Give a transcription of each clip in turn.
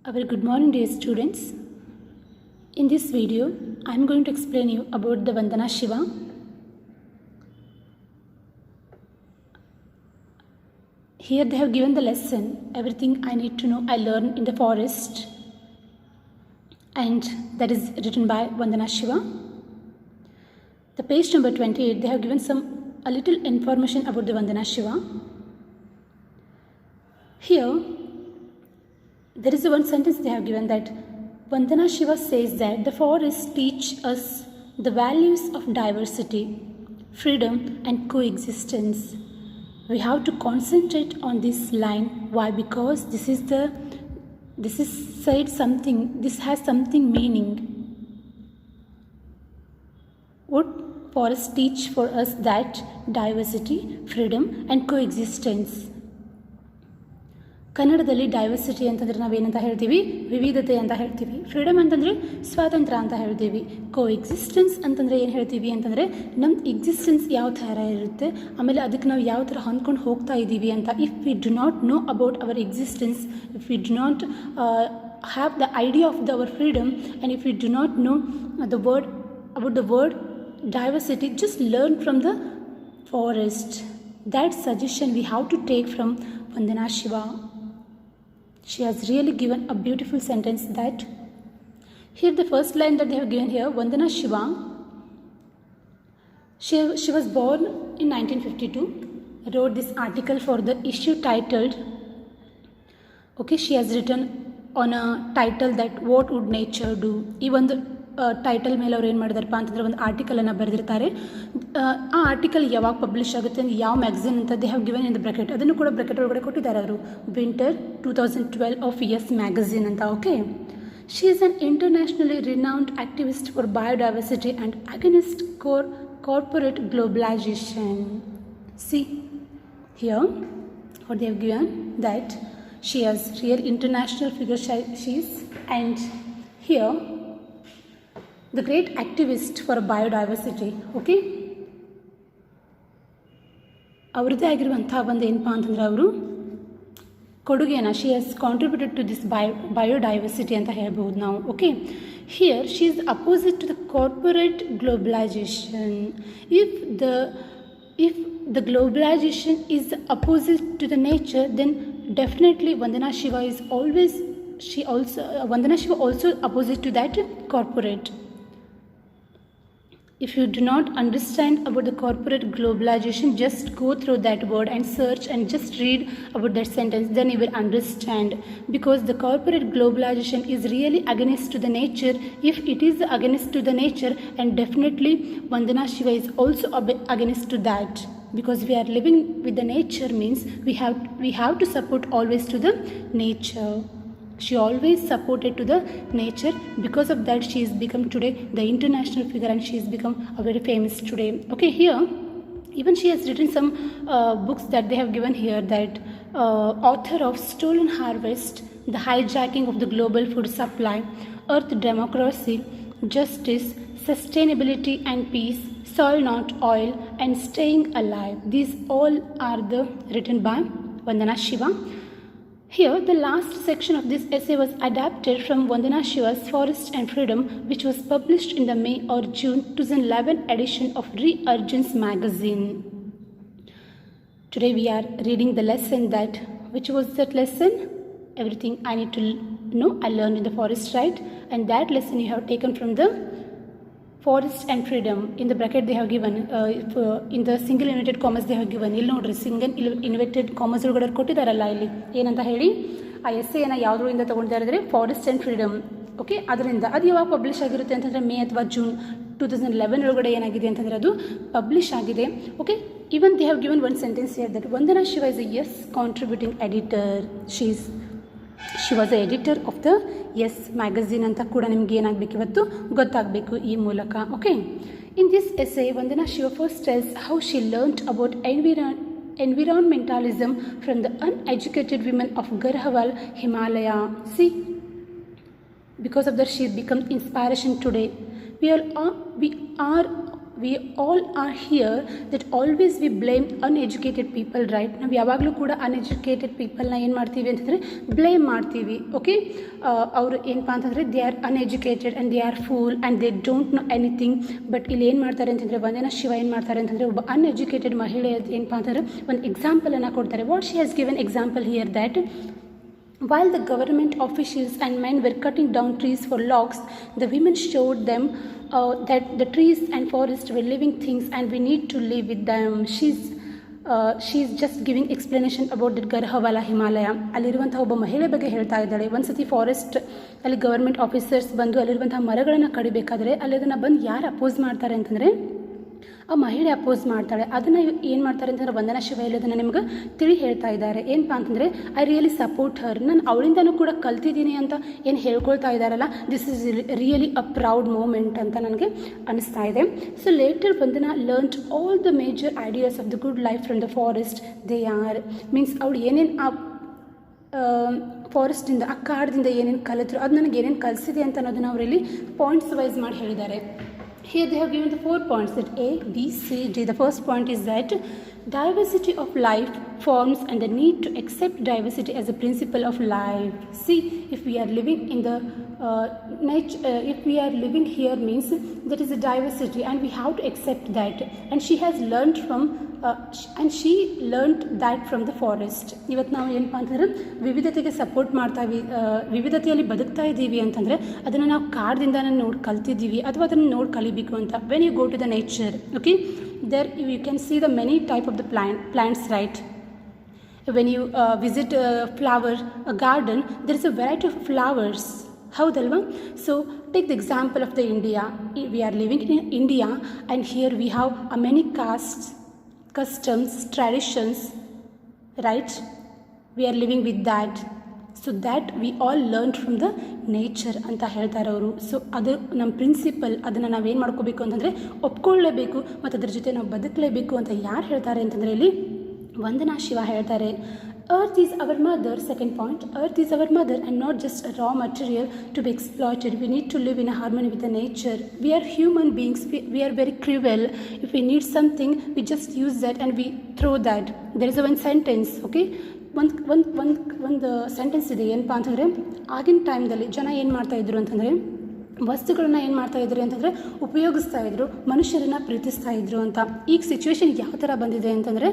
A very good morning, dear students. In this video, I am going to explain you about the Vandana Shiva. Here they have given the lesson, everything I need to know I learned in the forest, and that is written by Vandana Shiva. The page number 28, they have given a little information about the Vandana Shiva. Here, there is one sentence they have given that Vandana Shiva says that the forests teach us the values of diversity, freedom and coexistence. We have to concentrate on this line. Why? Because this has something meaning. What forests teach for us that diversity, freedom and coexistence. ಕನ್ನಡದಲ್ಲಿ diversity ಅಂತಂದರೆ ನಾವೇನಂತ ಹೇಳ್ತೀವಿ, ವಿವಿಧತೆ ಅಂತ ಹೇಳ್ತೀವಿ. Freedom ಅಂತಂದರೆ ಸ್ವಾತಂತ್ರ್ಯ ಅಂತ ಹೇಳ್ತೀವಿ. ಕೋ ಎಕ್ಸಿಸ್ಟೆನ್ಸ್ ಅಂತಂದರೆ ಏನು ಹೇಳ್ತೀವಿ ಅಂತಂದರೆ ನಮ್ಮ ಎಕ್ಸಿಸ್ಟೆನ್ಸ್ ಯಾವ ಥರ ಇರುತ್ತೆ, ಆಮೇಲೆ ಅದಕ್ಕೆ ನಾವು ಯಾವ ಥರ ಹೊಂದ್ಕೊಂಡು ಹೋಗ್ತಾ ಇದ್ದೀವಿ ಅಂತ. If we do not know about our existence, if we do not have the idea of our freedom, and if we do not know about the word diversity, just learn from the forest. That suggestion we have to take from Vandana Shiva. She has really given a beautiful sentence that here the first line that they have given here, Vandana Shiva, she was born in 1952, wrote this article for the issue titled, she has written on a title that what would nature do. ಈ ಒಂದು title ಮೇಲೆ ಅವ್ರು ಏನು ಮಾಡಿದಾರಪ್ಪ ಅಂತಂದರೆ ಒಂದು ಆರ್ಟಿಕಲನ್ನು ಬರೆದಿರ್ತಾರೆ. ಆ article ಯಾವಾಗ publish ಆಗುತ್ತೆ ಅಂದರೆ ಯಾವ ಮ್ಯಾಗಝಿನ್ ಅಂತ they have given in the bracket, ಅದನ್ನು ಕೂಡ ಬ್ರಾಕೆಟ್ ಒಳಗಡೆ ಕೊಟ್ಟಿದ್ದಾರೆ ಅವರು. ವಿಂಟರ್ 2012 ಆಫ್ ಯಸ್ ಮ್ಯಾಗಝಿನ್ ಅಂತ. She is an internationally renowned activist for biodiversity and against corporate globalization. See here what they have given that she has real international figure she is, and here the great activist for biodiversity. ಅವರದೇ ಆಗಿರುವಂಥ ಒಂದು ಏನಪ್ಪ ಅಂತಂದರೆ ಅವರು ಕೊಡುಗೆಯನ್ನು she has contributed to this biodiversity ಅಂತ ಹೇಳ್ಬೋದು ನಾವು. Here she is opposite to the corporate globalization. If the globalization is opposite to the nature, then definitely Vandana Shiva also opposite to that corporate. If you do not understand about the corporate globalization, just go through that word and search and just read about that sentence, then you will understand. Because the corporate globalization is really against to the nature. If it is against to the nature, and definitely Vandana Shiva is also against to that. Because we are living with the nature means we have to support always to the nature. She always supported to the nature. Because of that, she has become today the international figure, and she has become a very famous today. Here even she has written some books that they have given here, that author of Stolen Harvest, The Hijacking of the Global Food Supply, Earth Democracy, Justice, Sustainability and Peace, Soil Not Oil, and Staying Alive. These all are written by Vandana Shiva. Here, the last section of this essay was adapted from Vandana Shiva's Forest and Freedom, which was published in the May or June 2011 edition of Re-Urgence magazine. Today we are reading the lesson that, which was that lesson? Everything I need to know I learned in the forest, right? And that lesson you have taken from the Forest and Freedom. In the bracket they have given, in the single inverted commas they have given. ಇಲ್ಲಿ ನೋಡ್ರಿ, single inverted ಕಾಮಸ್ ಒಳಗಡೆ ಕೊಟ್ಟಿದ್ದಾರಲ್ಲ ಇಲ್ಲಿ ಏನಂತ ಹೇಳಿ, ಆ ಎಸ್ಸೆಯನ್ನು ಯಾವುದರಿಂದ ತೊಗೊಂಡಿದ್ದಾರೆ ಅಂದರೆ forest and freedom. ಅದರಿಂದ ಅದು ಯಾವಾಗ ಪಬ್ಲಿಷ್ ಆಗಿರುತ್ತೆ ಅಂತಂದರೆ ಮೇ ಅಥವಾ ಜೂನ್ 2011 ಒಳಗಡೆ ಏನಾಗಿದೆ ಅಂತಂದರೆ ಅದು ಪಬ್ಲಿಷ್ ಆಗಿದೆ. Even they have given one sentence here that Vandana Shiva is a yes contributing editor. She was the editor of the Yes magazine ಅಂತ ಕೂಡ ನಿಮ್ಗೆ ಏನಾಗಬೇಕು ಇವತ್ತು ಗೊತ್ತಾಗಬೇಕು ಈ ಮೂಲಕ. In this essay, Vandana Shiva first tells how she learnt about environmentalism from the uneducated women of Garhwal, Himalaya. See, because of that she becomes inspiration today. we all are here that always we blame uneducated people, right? ನಾವು ಯಾವಾಗಲೂ ಕೂಡ uneducated ಪೀಪಲ್ನ ಏನು ಮಾಡ್ತೀವಿ ಅಂತಂದರೆ blame ಮಾಡ್ತೀವಿ. Okay, ಅವರು ಏನಪ್ಪ ಅಂತಂದರೆ they are uneducated and they are fool and they don't know anything. But ಇಲ್ಲಿ ಏನು ಮಾಡ್ತಾರೆ ಅಂತಂದರೆ ವಂದನಾ ಶಿವ ಏನು ಮಾಡ್ತಾರೆ ಅಂತಂದರೆ ಒಬ್ಬ ಅನ್ಎಜುಕೇಟೆಡ್ ಮಹಿಳೆ ಏನಪ್ಪ ಅಂತಂದರೆ ಒಂದು ಎಕ್ಸಾಂಪಲನ್ನು ಕೊಡ್ತಾರೆ. What she has given example here that while the government officials and men were cutting down trees for logs, the women showed them that the trees and forests were living things and we need to live with them. She's just giving explanation about that Garhwala Himalaya. ಅಲ್ಲಿರುವಂಥ ಒಬ್ಬ ಮಹಿಳೆ ಬಗ್ಗೆ ಹೇಳ್ತಾ ಇದ್ದಾಳೆ. ಒಂದ್ಸತಿ forest ಅಲ್ಲಿ government officers ಬಂದು ಅಲ್ಲಿರುವಂಥ ಮರಗಳನ್ನು ಕಡಿಬೇಕಾದ್ರೆ ಅಲ್ಲಿ ಅದನ್ನು ಬಂದು ಯಾರು ಅಪೋಸ್ ಮಾಡ್ತಾರೆ ಅಂತಂದರೆ ಆ ಮಹಿಳೆ ಅಪೋಸ್ ಮಾಡ್ತಾಳೆ. ಅದನ್ನು ಏನು ಮಾಡ್ತಾರೆ ಅಂತಂದರೆ ವಂದನಾ ಶಿವ ಅದನ್ನು ನಿಮ್ಗೆ ತಿಳಿ ಹೇಳ್ತಾ ಇದ್ದಾರೆ. ಏನಪ್ಪ ಅಂತಂದರೆ ಐ ರಿಯಲಿ ಸಪೋರ್ಟ್ ಹರ್, ನಾನು ಅವಳಿಂದನೂ ಕೂಡ ಕಲ್ತಿದ್ದೀನಿ ಅಂತ ಏನು ಹೇಳ್ಕೊಳ್ತಾ ಇದ್ದಾರಲ್ಲ, this is really a proud moment ಅಂತ ನನಗೆ ಅನಿಸ್ತಾ ಇದೆ. So later Vandana learned all the major ideas of the good life from the forest. They are means ಅವಳು ಏನೇನು ಆ ಫಾರೆಸ್ಟಿಂದ ಆ ಕಾಡದಿಂದ ಏನೇನು ಕಲಿತರು, ಅದು ನನಗೆ ಏನೇನು ಕಲಿಸಿದೆ ಅಂತ ಅನ್ನೋದನ್ನು ಅವರಲ್ಲಿ ಪಾಯಿಂಟ್ಸ್ ವೈಸ್ ಮಾಡಿ ಹೇಳಿದ್ದಾರೆ. Here they have given the 4 points, that A, B, C, D. The first point is that diversity of life forms and the need to accept diversity as a principle of life. See, if we are living in the if we are living here means there is a diversity and we have to accept that. And she has learned from and she learned that from the forest. ಇವತ್ತು ನಾವು ಏನಪ್ಪ ಅಂತಂದ್ರೆ ವಿವಿಧತೆಗೆ support ಮಾಡ್ತಾವಿ, ವಿವಿಧತೆಯಲ್ಲಿ ಬದುಕ್ತಾ ಇದ್ದೀವಿ ಅಂತಂದರೆ ಅದನ್ನು ನಾವು ಕಾಡದಿಂದ ನೋಡಿ ಕಲ್ತಿದ್ದೀವಿ ಅಥವಾ ಅದನ್ನು ನೋಡಿ ಕಲಿಬೇಕು ಅಂತ. When you go to the nature, okay, there you can see the many type of the plants, right? When you visit a flower a garden, there is a variety of flowers. ಹೌದಲ್ವಾ? So take the example of the India. We are living in India and here we have a many costs, customs, traditions, right? We are living with that, so that we all learned from the nature ಅಂತ ಹೇಳ್ತಾರೆ ಅವರು. So ಅದು ನಮ್ಮ principal, ಅದನ್ನು ನಾವೇನು ಮಾಡ್ಕೋಬೇಕು ಅಂತಂದರೆ ಒಪ್ಕೊಳ್ಳೇಬೇಕು ಮತ್ತು ಅದ್ರ ಜೊತೆ ನಾವು ಬದುಕಲೇಬೇಕು ಅಂತ ಯಾರು ಹೇಳ್ತಾರೆ ಅಂತಂದರೆ ಇಲ್ಲಿ ವಂದನಾ ಶಿವ ಹೇಳ್ತಾರೆ. Earth is our mother. Second point, earth is our mother and not just a raw material to be exploited. We need to live in a harmony with the nature. We are human beings. We are very cruel. If we need something, we just use that and we throw that. There is one sentence, okay? ಒಂದು sentence ಇದೆ. ಏನಪ್ಪ ಅಂತಂದರೆ ಆಗಿನ ಟೈಮ್ದಲ್ಲಿ ಜನ ಏನು ಮಾಡ್ತಾಯಿದ್ರು ಅಂತಂದರೆ ವಸ್ತುಗಳನ್ನ ಏನು ಮಾಡ್ತಾಯಿದ್ರು ಅಂತಂದರೆ ಉಪಯೋಗಿಸ್ತಾ ಇದ್ರು, ಮನುಷ್ಯರನ್ನು ಪ್ರೀತಿಸ್ತಾ ಇದ್ರು ಅಂತ. ಈಗ ಸಿಚುವೇಶನ್ ಯಾವ ಥರ ಬಂದಿದೆ ಅಂತಂದರೆ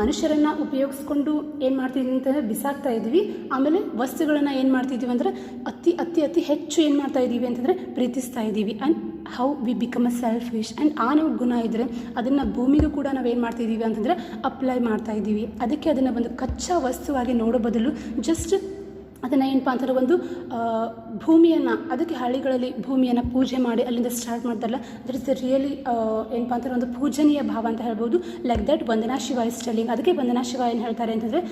ಮನುಷ್ಯರನ್ನು ಉಪಯೋಗಿಸ್ಕೊಂಡು ಏನು ಮಾಡ್ತಿದ್ವಿ ಅಂತಂದರೆ ಬಿಸಾಕ್ತಾ ಇದ್ವಿ. ಆಮೇಲೆ ವಸ್ತುಗಳನ್ನು ಏನು ಮಾಡ್ತಿದ್ದೀವಿ ಅಂದರೆ ಅತಿ ಅತಿ ಅತಿ ಹೆಚ್ಚು ಏನು ಮಾಡ್ತಾ ಇದ್ದೀವಿ ಅಂತಂದರೆ ಪ್ರೀತಿಸ್ತಾ ಇದ್ದೀವಿ. And how we become a selfish. And ಆ ನಾವು ಗುಣ ಇದ್ದರೆ ಅದನ್ನು ಭೂಮಿಗೂ ಕೂಡ ನಾವೇನು ಮಾಡ್ತಿದ್ದೀವಿ ಅಂತಂದರೆ ಅಪ್ಲೈ ಮಾಡ್ತಾ ಇದ್ದೀವಿ. ಅದಕ್ಕೆ ಅದನ್ನು ಒಂದು ಕಚ್ಚಾ ವಸ್ತುವಾಗಿ ನೋಡೋ ಬದಲು ಜಸ್ಟ್ ಅದನ್ನು ಏನಪ್ಪ ಅಂತಂದರೆ ಒಂದು ಭೂಮಿಯನ್ನು, ಅದಕ್ಕೆ ಹಳ್ಳಿಗಳಲ್ಲಿ ಭೂಮಿಯನ್ನು ಪೂಜೆ ಮಾಡಿ ಅಲ್ಲಿಂದ ಸ್ಟಾರ್ಟ್ ಮಾಡ್ತಾರಲ್ಲ, ದಟ್ ಇಸ್ ದ ರಿಯಲಿ ಏನಪ್ಪ ಅಂತಾರೆ ಒಂದು ಪೂಜನೀಯ ಭಾವ ಅಂತ ಹೇಳ್ಬೋದು. Like that Vandana Shiva is telling. ಅದಕ್ಕೆ ವಂದನಾ ಶಿವ ಏನು ಹೇಳ್ತಾರೆ ಅಂತಂದರೆ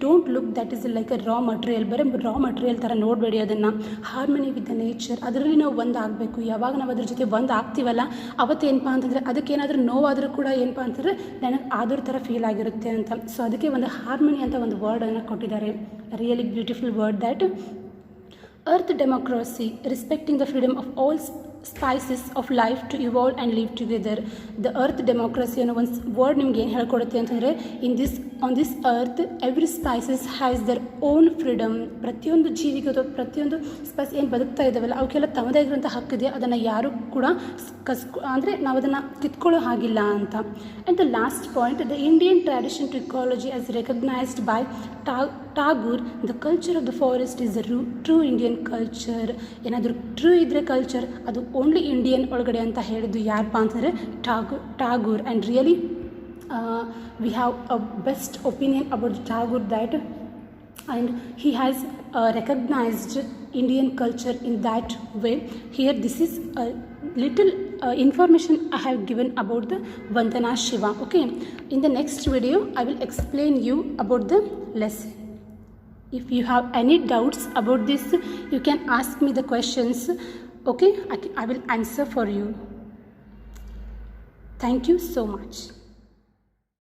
don't look that is like a raw material, ಬರೀ ರಾ ಮಟೀರಿಯಲ್ ಥರ ನೋಡಬೇಡಿ ಅದನ್ನು. ಹಾರ್ಮನಿ ವಿತ್ ದ ನೇಚರ್, ಅದರಲ್ಲಿ ನಾವು ಒಂದು ಆಗಬೇಕು. ಯಾವಾಗ ನಾವು ಅದ್ರ ಜೊತೆ ಒಂದು ಆಗ್ತೀವಲ್ಲ ಅವತ್ತೇನಪ್ಪ ಅಂತಂದರೆ ಅದಕ್ಕೇನಾದರೂ ನೋವಾದರೂ ಕೂಡ ಏನಪ್ಪ ಅಂತಂದರೆ ನನಗೆ ಆದ್ರ ಥರ ಫೀಲ್ ಆಗಿರುತ್ತೆ ಅಂತ. ಸೊ ಅದಕ್ಕೆ ಒಂದು ಹಾರ್ಮನಿ ಅಂತ ಒಂದು ವರ್ಡನ್ನು ಕೊಟ್ಟಿದ್ದಾರೆ. Really beautiful word, that earth democracy, respecting the freedom of all spices of life to evolve and live together. The earth democracy ಅನ್ನೋ ಒಂದು ವರ್ಡ್ ನಿಮ್ಗೆ ಏನು ಹೇಳ್ಕೊಡುತ್ತೆ ಅಂತಂದರೆ on this earth every spices has their own freedom. ಪ್ರತಿಯೊಂದು ಜೀವಿಗೆ ಅಥವಾ ಪ್ರತಿಯೊಂದು Spice ಏನು ಬದುಕ್ತಾ ಇದ್ದಾವಲ್ಲ ಅವಕ್ಕೆಲ್ಲ ತಮ್ಮದೇ ಆಗಿರುವಂಥ ಹಕ್ಕಿದೆ. ಅದನ್ನು ಯಾರು ಕೂಡ ಅಂದರೆ ನಾವು ಅದನ್ನು ಕಿತ್ಕೊಳ್ಳೋ ಹಾಗಿಲ್ಲ ಅಂತ. And the last point, the Indian tradition to ecology as recognised by Tagore, the culture of the forest is the true Indian culture. ಏನಾದರೂ ಟ್ರೂ ಇದ್ದರೆ ಕಲ್ಚರ್ ಅದು ಓನ್ಲಿ ಇಂಡಿಯನ್ ಒಳಗಡೆ ಅಂತ ಹೇಳಿದ್ದು ಯಾರಪ್ಪ ಅಂತಂದರೆ Tagore. And really we have a best opinion about Tagore, that and he has recognized Indian culture in that way. Here this is a little information I have given about the Vandana Shiva. Okay, in the next video I will explain you about the lesson. If you have any doubts about this, you can ask me the questions. Okay, I will answer for you. Thank you so much.